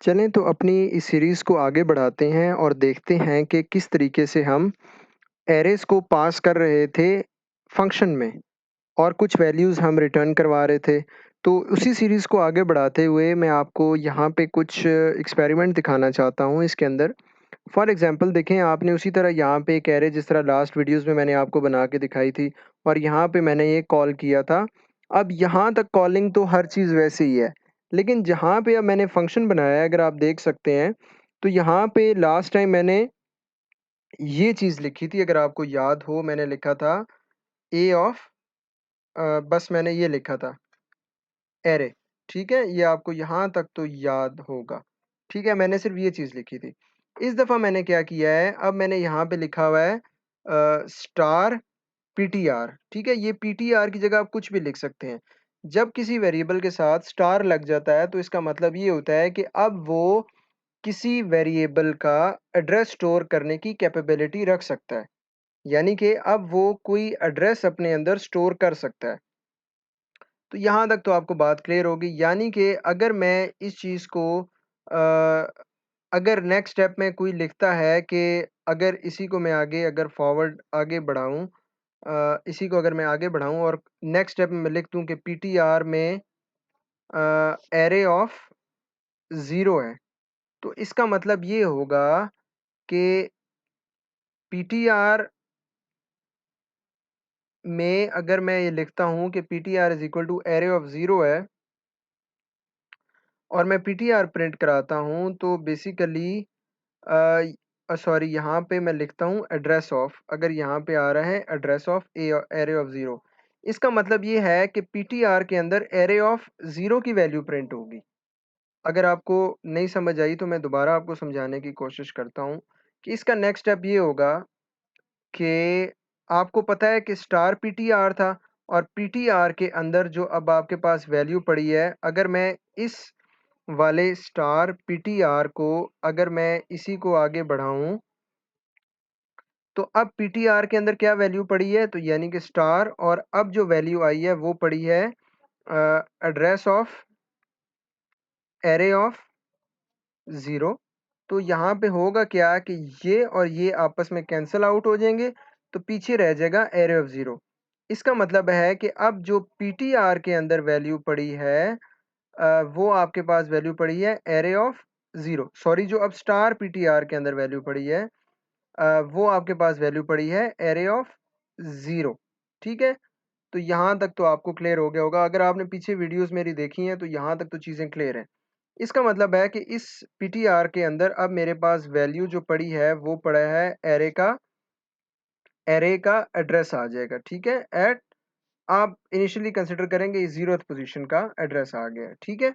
चलें तो अपनी इस सीरीज़ को आगे बढ़ाते हैं और देखते हैं कि किस तरीके से हम एरेज़ को पास कर रहे थे फ़ंक्शन में और कुछ वैल्यूज़ हम रिटर्न करवा रहे थे। तो उसी सीरीज़ को आगे बढ़ाते हुए मैं आपको यहाँ पे कुछ एक्सपेरिमेंट दिखाना चाहता हूँ इसके अंदर। फॉर एग्ज़ाम्पल देखें, आपने उसी तरह यहाँ पे एक एरे जिस तरह लास्ट वीडियोज़ में मैंने आपको बना के दिखाई थी और यहाँ पे मैंने ये कॉल किया था। अब यहाँ तक कॉलिंग तो हर चीज़ वैसे ही है, लेकिन जहाँ पे अब मैंने फ़ंक्शन बनाया है अगर आप देख सकते हैं, तो यहाँ पे लास्ट टाइम मैंने ये चीज़ लिखी थी, अगर आपको याद हो मैंने लिखा था ए ऑफ बस मैंने ये लिखा था एरे, ठीक है? ये आपको यहाँ तक तो याद होगा, ठीक है? मैंने सिर्फ़ ये चीज़ लिखी थी। इस दफ़ा मैंने क्या किया है, अब मैंने यहाँ पे लिखा हुआ है स्टार पीटीआर, ठीक है? ये पीटीआर की जगह आप कुछ भी लिख सकते हैं। जब किसी वेरिएबल के साथ स्टार लग जाता है, तो इसका मतलब ये होता है कि अब वो किसी वेरिएबल का एड्रेस स्टोर करने की कैपेबिलिटी रख सकता है। यानी कि अब वो कोई एड्रेस अपने अंदर स्टोर कर सकता है। तो यहाँ तक तो आपको बात क्लियर होगी, यानी कि अगर मैं इस चीज़ को अगर नेक्स्ट स्टेप में कोई लिखता है कि अगर इसी को मैं अगर फॉरवर्ड आगे बढ़ाऊँ, इसी को अगर मैं आगे बढ़ाऊँ और नेक्स्ट स्टेप में मैं लिख दूँ कि पीटीआर में एरे ऑफ 0 है, तो इसका मतलब ये होगा कि पीटीआर में अगर मैं ये लिखता हूँ कि PTR is equal to array of 0 है और मैं पीटीआर प्रिंट कराता हूँ, तो बेसिकली सॉरी, यहाँ पे मैं लिखता हूँ एड्रेस ऑफ, अगर यहाँ पे आ रहा है एड्रेस ऑफ एरे ऑफ 0, इसका मतलब ये है कि पीटीआर के अंदर एरे ऑफ 0 की वैल्यू प्रिंट होगी। अगर आपको नहीं समझ आई तो मैं दोबारा आपको समझाने की कोशिश करता हूँ कि इसका नेक्स्ट स्टेप ये होगा कि आपको पता है कि स्टार पीटीआर था और पीटीआर के अंदर जो अब आपके पास वैल्यू पड़ी है, अगर मैं इस वाले स्टार पीटीआर को अगर मैं इसी को आगे बढ़ाऊँ, तो अब पीटीआर के अंदर क्या वैल्यू पड़ी है, तो यानी कि स्टार, और अब जो वैल्यू आई है वो पड़ी है एड्रेस ऑफ एरे ऑफ 0। तो यहाँ पे होगा क्या कि ये और ये आपस में कैंसल आउट हो जाएंगे, तो पीछे रह जाएगा एरे ऑफ 0। इसका मतलब है कि अब जो पीटीआर के अंदर वैल्यू पड़ी है वो आपके पास वैल्यू पड़ी है एरे ऑफ 0, सॉरी, जो अब स्टार पीटीआर के अंदर वैल्यू पड़ी है वो आपके पास वैल्यू पड़ी है एरे ऑफ 0, ठीक है? तो यहाँ तक तो आपको क्लियर हो गया होगा। अगर आपने पीछे वीडियोस मेरी देखी हैं तो यहाँ तक तो चीज़ें क्लियर हैं। इसका मतलब है कि इस पीटीआर के अंदर अब मेरे पास वैल्यू जो पड़ी है वो पड़ा है एरे का एड्रेस आ जाएगा, ठीक है? एट आप इनिशियली कंसिडर करेंगे इस 0th पोजीशन का एड्रेस आ गया, ठीक है?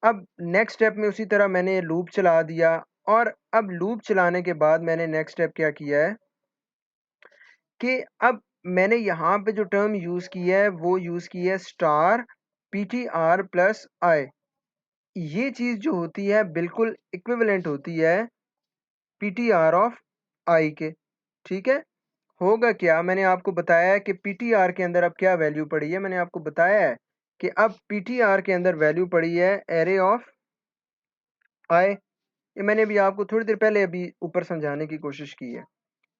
अब नेक्स्ट स्टेप में उसी तरह मैंने लूप चला दिया और अब लूप चलाने के बाद मैंने नेक्स्ट स्टेप क्या किया है कि अब मैंने यहाँ पे जो टर्म यूज़ की है वो यूज़ की है स्टार पीटीआर प्लस आई। ये चीज़ जो होती है बिल्कुल इक्विवेलेंट होती है पीटीआर ऑफ आई के, ठीक है? होगा क्या, मैंने आपको बताया है कि पीटीआर के अंदर अब क्या वैल्यू पड़ी है, मैंने आपको बताया है कि अब पीटीआर के अंदर वैल्यू पड़ी है एरे ऑफ आई। ये मैंने अभी आपको थोड़ी देर पहले अभी ऊपर समझाने की कोशिश की है,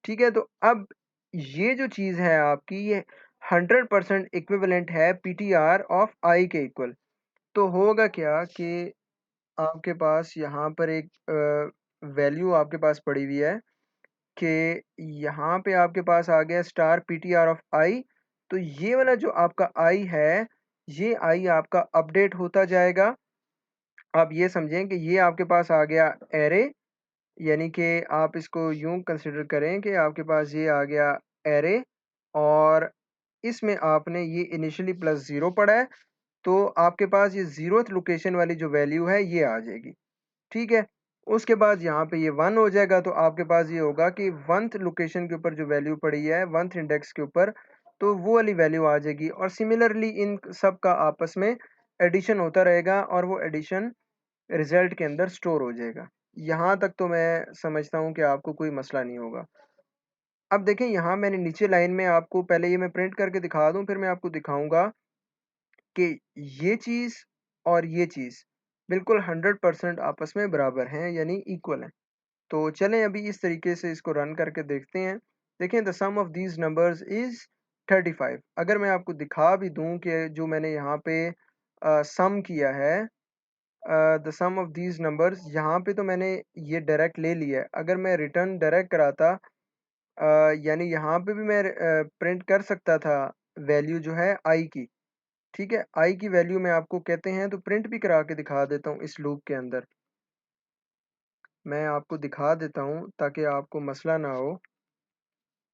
ठीक है? तो अब ये जो चीज़ है आपकी, ये 100% इक्विवेलेंट है पीटीआर ऑफ आई के इक्वल। तो होगा क्या कि आपके पास यहाँ पर एक वैल्यू आपके पास पड़ी हुई है कि यहाँ पे आपके पास आ गया स्टार पीटीआर ऑफ आई। तो ये वाला जो आपका आई है, ये आई आपका अपडेट होता जाएगा। आप ये समझें कि ये आपके पास आ गया एरे, यानी कि आप इसको यूँ कंसिडर करें कि आपके पास ये आ गया एरे और इसमें आपने ये इनिशियली प्लस 0 पड़ा है, तो आपके पास ये 0th लोकेशन वाली जो वैल्यू है ये आ जाएगी, ठीक है? उसके बाद यहाँ पे ये 1 हो जाएगा, तो आपके पास ये होगा कि 1th लोकेशन के ऊपर जो वैल्यू पड़ी है 1th इंडेक्स के ऊपर, तो वो वाली वैल्यू आ जाएगी और सिमिलरली इन सब का आपस में एडिशन होता रहेगा और वो एडिशन रिजल्ट के अंदर स्टोर हो जाएगा। यहाँ तक तो मैं समझता हूँ कि आपको कोई मसला नहीं होगा। अब देखें, यहाँ मैंने नीचे लाइन में आपको पहले ये मैं प्रिंट करके दिखा दूँ, फिर मैं आपको दिखाऊँगा कि ये चीज़ और ये चीज़, बिल्कुल 100% आपस में बराबर हैं यानी इक्वल हैं। तो चलें अभी इस तरीके से इसको रन करके देखते हैं। देखें the sum of these numbers is 35। अगर मैं आपको दिखा भी दूं कि जो मैंने यहाँ पे सम किया है the sum of these numbers, यहाँ पे तो मैंने ये डायरेक्ट ले लिया है। अगर मैं रिटर्न डायरेक्ट कराता यानी यहाँ पे भी मैं प्रिंट कर सकता था वैल्यू जो है आई की। ठीक है, आई की वैल्यू में आपको कहते हैं तो प्रिंट भी करा के दिखा देता हूँ इस लूप के अंदर। मैं आपको दिखा देता हूँ ताकि आपको मसला ना हो।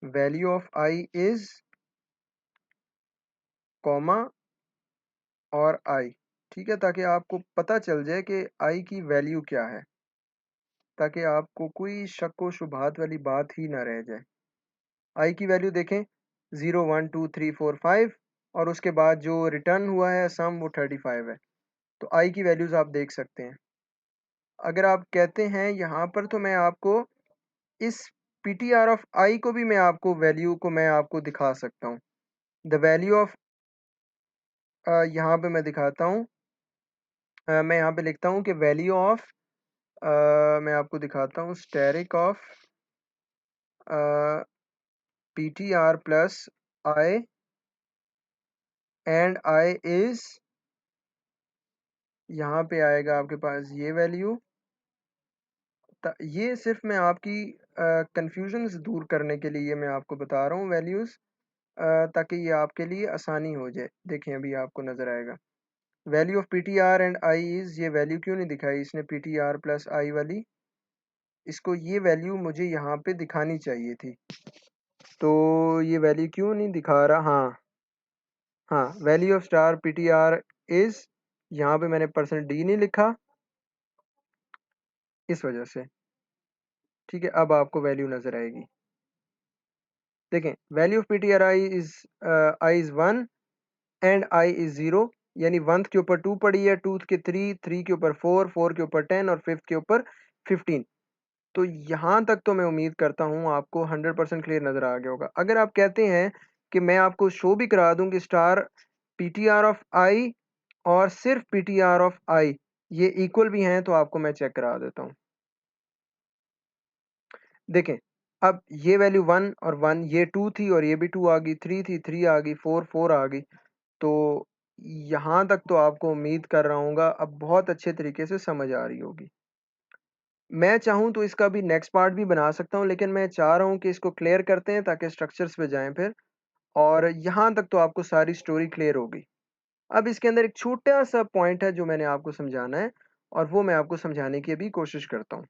Value of I is comma और आई, ठीक है, ताकि आपको पता चल जाए कि आई की वैल्यू क्या है, ताकि आपको कोई शक व शुबहात वाली बात ही ना रह जाए। आई की वैल्यू देखें 0 1 2 3 4 5 और उसके बाद जो रिटर्न हुआ है सम वो 35 है। तो आई की वैल्यूज आप देख सकते हैं। अगर आप कहते हैं यहाँ पर तो मैं आपको इस पी टी आर ऑफ आई को भी मैं आपको वैल्यू को मैं आपको दिखा सकता हूँ। द वैल्यू ऑफ यहाँ पे मैं दिखाता हूँ। मैं यहाँ पे लिखता हूँ कि वैल्यू ऑफ मैं आपको दिखाता हूँ asterisk of P T are plus I and I is, यहाँ पे आएगा आपके पास ये वैल्यू। ये सिर्फ मैं आपकी कंफ्यूजन दूर करने के लिए मैं आपको बता रहा हूँ वैल्यूज़, ताकि ये आपके लिए आसानी हो जाए। देखें अभी आपको नज़र आएगा value of P T are and I is, ये वैल्यू क्यों नहीं दिखाई इसने पी टी आर प्लस आई वाली, इसको ये वैल्यू मुझे यहाँ पे दिखानी चाहिए थी। तो ये वैल्यू क्यों नहीं दिखा रहा? हाँ हाँ, value of star P T are is, यहाँ पे मैंने परसेंट डी नहीं लिखा इस वजह से। ठीक है, अब आपको वैल्यू नज़र आएगी। देखें value of P T are I is 1 and I is 0, यानी 1th के ऊपर 2 पड़ी है, 2th के 3, 3 के ऊपर 4, 4 के ऊपर 10 और 5th के ऊपर 15। तो यहाँ तक तो मैं उम्मीद करता हूँ आपको 100% क्लियर नज़र आ गया होगा। अगर आप कहते हैं कि मैं आपको शो भी करा दूँ कि star P T R of I और सिर्फ P T R of I ये इक्वल भी हैं, तो आपको मैं चेक करा देता हूँ। देखें अब ये वैल्यू 1 और 1, ये 2 थी और ये भी 2 आ गई, 3 थी 3 आ गई, 4 4 आ गई। तो यहाँ तक तो आपको उम्मीद कर रहा हूँगा अब बहुत अच्छे तरीके से समझ आ रही होगी। मैं चाहूँ तो इसका भी नेक्स्ट पार्ट भी बना सकता हूँ, लेकिन मैं चाह रहा हूँ कि इसको क्लियर करते हैं ताकि स्ट्रक्चर्स पे जाएं फिर, और यहाँ तक तो आपको सारी स्टोरी क्लियर होगी। अब इसके अंदर एक छोटा सा पॉइंट है जो मैंने आपको समझाना है, और वो मैं आपको समझाने की अभी कोशिश करता हूँ।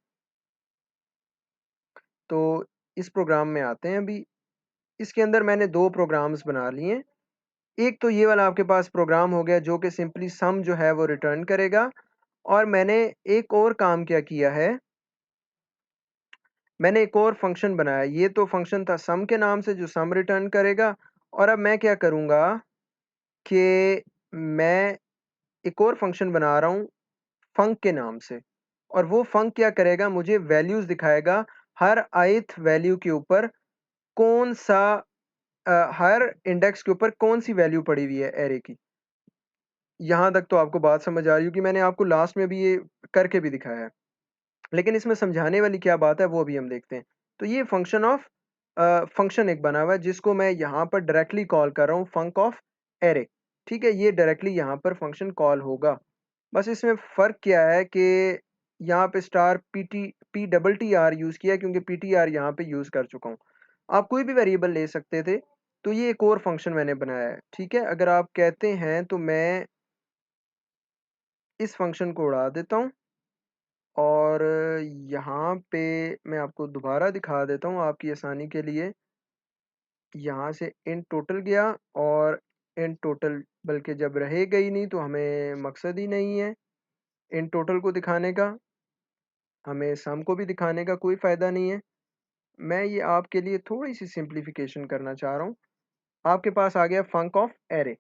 तो इस प्रोग्राम में आते हैं अभी। इसके अंदर मैंने दो प्रोग्राम्स बना लिए हैं। एक तो ये वाला आपके पास प्रोग्राम हो गया जो कि सिंपली सम जो है वो रिटर्न करेगा, और मैंने एक और काम क्या किया है, मैंने एक और फंक्शन बनाया। ये तो फंक्शन था सम के नाम से जो सम रिटर्न करेगा, और अब मैं क्या करूँगा कि मैं एक और फंक्शन बना रहा हूँ फंक के नाम से, और वो फंक क्या करेगा, मुझे वैल्यूज़ दिखाएगा हर ith वैल्यू के ऊपर कौन सा हर इंडेक्स के ऊपर कौन सी वैल्यू पड़ी हुई है एरे की। यहाँ तक तो आपको बात समझ आ रही होगी, मैंने आपको लास्ट में भी ये करके भी दिखाया है, लेकिन इसमें समझाने वाली क्या बात है वो अभी हम देखते हैं। तो ये फंक्शन एक बना हुआ है जिसको मैं यहाँ पर डायरेक्टली कॉल कर रहा हूँ फंक ऑफ एरे। ठीक है, ये डायरेक्टली यहाँ पर फंक्शन कॉल होगा। बस इसमें फ़र्क क्या है कि यहाँ पे star P double T R use किया है, क्योंकि पी टी आर यहाँ पे यूज़ कर चुका हूँ। आप कोई भी वेरिएबल ले सकते थे। तो ये एक और फंक्शन मैंने बनाया है। ठीक है, अगर आप कहते हैं तो मैं इस फंक्शन को उड़ा देता हूँ, और यहाँ पे मैं आपको दोबारा दिखा देता हूँ आपकी आसानी के लिए। यहाँ से इन टोटल गया, और इन टोटल बल्कि जब रहेगा ही नहीं तो हमें मकसद ही नहीं है इन टोटल को दिखाने का, हमें सम को भी दिखाने का कोई फ़ायदा नहीं है। मैं ये आपके लिए थोड़ी सी सिंप्लीफिकेशन करना चाह रहा हूँ। आपके पास आ गया फंक ऑफ एरे।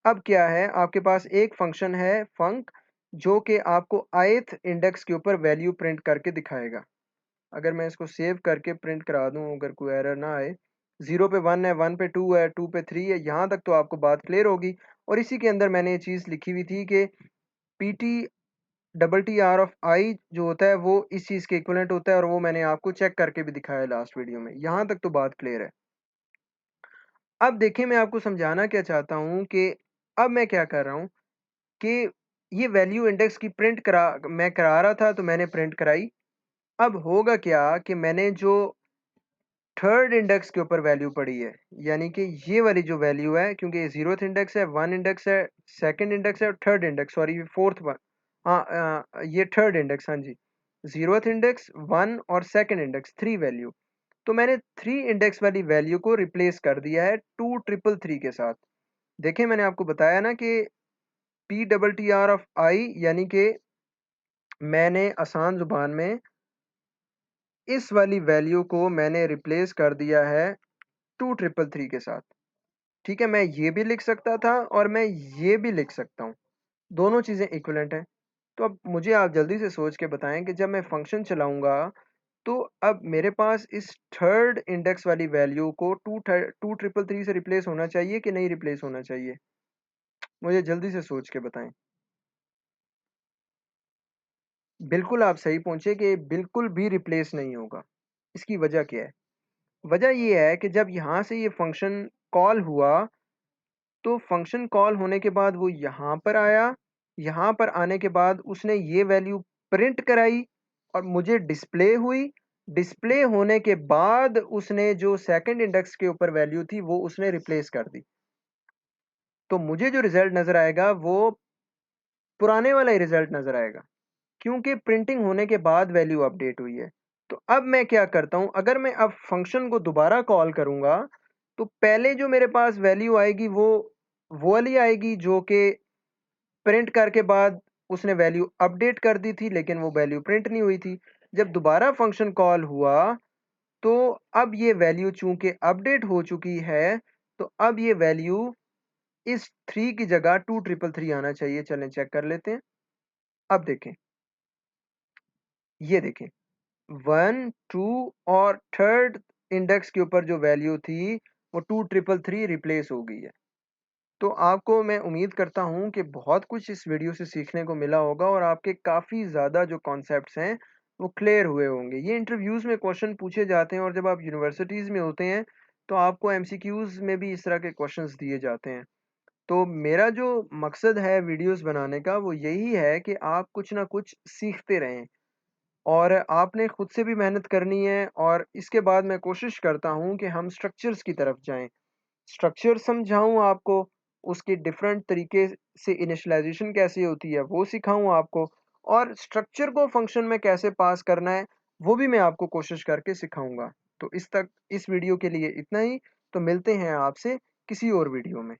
अब क्या है, आपके पास एक फंक्शन है फंक जो कि आपको ith इंडेक्स के ऊपर वैल्यू प्रिंट करके दिखाएगा। अगर मैं इसको सेव करके प्रिंट करा दूं, अगर कोई एरर ना आए, 0 पे 1 है, 1 पे 2 है, 2 पे 3 है, यहाँ तक तो आपको बात क्लियर होगी। और इसी के अंदर मैंने ये चीज़ लिखी हुई थी कि PT ऑफ आई जो होता है वो इस चीज़ के इक्विवेलेंट होता है, और वो मैंने आपको चेक करके भी दिखाया लास्ट वीडियो में। यहाँ तक तो बात क्लियर है। अब देखिए मैं आपको समझाना क्या चाहता हूँ कि अब मैं क्या कर रहा हूँ कि ये वैल्यू इंडेक्स की मैं करा रहा था, तो मैंने प्रिंट कराई। अब होगा क्या कि मैंने जो थर्ड इंडेक्स के ऊपर वैल्यू पड़ी है, यानी कि ये वाली जो वैल्यू है, क्योंकि ये 0th इंडेक्स है, 1 इंडेक्स है, सेकंड इंडेक्स है और third index, sorry fourth one, हाँ ये थर्ड इंडेक्स, हाँ जी, 0th इंडेक्स, 1 और सेकंड इंडेक्स, 3 वैल्यू। तो मैंने 3 इंडेक्स वाली वैल्यू को रिप्लेस कर दिया है 2333 के साथ। देखिए मैंने आपको बताया ना कि PTR यानी कि मैंने आसान जुबान में इस वाली वैल्यू को मैंने रिप्लेस कर दिया है 2333 के साथ। ठीक है, मैं ये भी लिख सकता था और मैं ये भी लिख सकता हूँ, दोनों चीज़ें इक्विवेलेंट हैं। तो अब मुझे आप जल्दी से सोच के बताएं कि जब मैं फंक्शन चलाऊंगा तो अब मेरे पास इस थर्ड इंडेक्स वाली वैल्यू को 2333 से रिप्लेस होना चाहिए कि नहीं रिप्लेस होना चाहिए? मुझे जल्दी से सोच के बताएं। बिल्कुल आप सही पहुंचे कि बिल्कुल भी रिप्लेस नहीं होगा। इसकी वजह क्या है? वजह ये है कि जब यहाँ से ये फंक्शन कॉल हुआ, तो फंक्शन कॉल होने के बाद वो यहाँ पर आया, यहाँ पर आने के बाद उसने ये वैल्यू प्रिंट कराई और मुझे डिस्प्ले हुई। डिस्प्ले होने के बाद उसने जो सेकंड इंडेक्स के ऊपर वैल्यू थी वो उसने रिप्लेस कर दी। तो मुझे जो रिजल्ट नज़र आएगा वो पुराने वाला ही रिजल्ट नज़र आएगा, क्योंकि प्रिंटिंग होने के बाद वैल्यू अपडेट हुई है। तो अब मैं क्या करता हूँ, अगर मैं अब फंक्शन को दोबारा कॉल करूँगा, तो पहले जो मेरे पास वैल्यू आएगी वो वाली आएगी जो कि प्रिंट करके बाद उसने वैल्यू अपडेट कर दी थी, लेकिन वो वैल्यू प्रिंट नहीं हुई थी। जब दोबारा फंक्शन कॉल हुआ, तो अब ये वैल्यू चूंकि अपडेट हो चुकी है, तो अब ये वैल्यू इस 3 की जगह 2333 आना चाहिए। चलें चेक कर लेते हैं। अब देखें, ये देखें, 1, 2 और थर्ड इंडेक्स के ऊपर जो वैल्यू थी वो 2333 रिप्लेस हो गई है। तो आपको मैं उम्मीद करता हूँ कि बहुत कुछ इस वीडियो से सीखने को मिला होगा और आपके काफ़ी ज़्यादा जो कॉन्सेप्ट्स हैं वो क्लियर हुए होंगे। ये इंटरव्यूज़ में क्वेश्चन पूछे जाते हैं, और जब आप यूनिवर्सिटीज़ में होते हैं तो आपको एमसीक्यूज़ में भी इस तरह के क्वेश्चंस दिए जाते हैं। तो मेरा जो मकसद है वीडियोज़ बनाने का वो यही है कि आप कुछ ना कुछ सीखते रहें, और आपने खुद से भी मेहनत करनी है, और इसके बाद मैं कोशिश करता हूँ कि हम स्ट्रक्चर्स की तरफ जाएँ। स्ट्रक्चर समझाऊँ आपको, उसके डिफरेंट तरीके से इनिशियलाइज़ेशन कैसे होती है वो सिखाऊँ आपको, और स्ट्रक्चर को फंक्शन में कैसे पास करना है वो भी मैं आपको कोशिश करके सिखाऊँगा। तो इस वीडियो के लिए इतना ही। तो मिलते हैं आपसे किसी और वीडियो में।